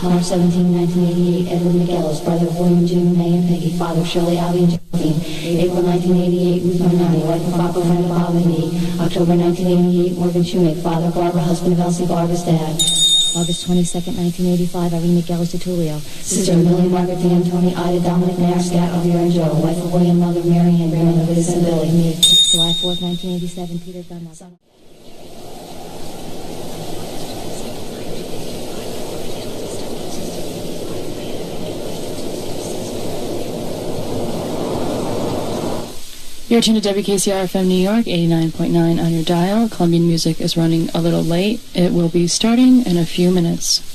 March 17, 1988, Edward McGellis, brother of William, Jim, May, and Peggy, father of Shirley, Allie, and Josephine. April 1988, Ruth Marnani, wife of Papa, friend of Bob and me. October 1988, Morgan Shoemake, father of Barbara, husband of Elsie, Barbara's dad. August 22nd, 1985, Irene McGellis de Tullio, sister of Millie, Margaret, Dan, Tony, Ida, Dominic, Nair, Scat, Elvira, and Joe, wife of William, mother of Mary, and grandmother of Liz and Billy. Me. July 4th, 1987, Peter Dunlop. You're tuned to WKCR-FM New York, 89.9 on your dial. Colombian music is running a little late. It will be starting in a few minutes.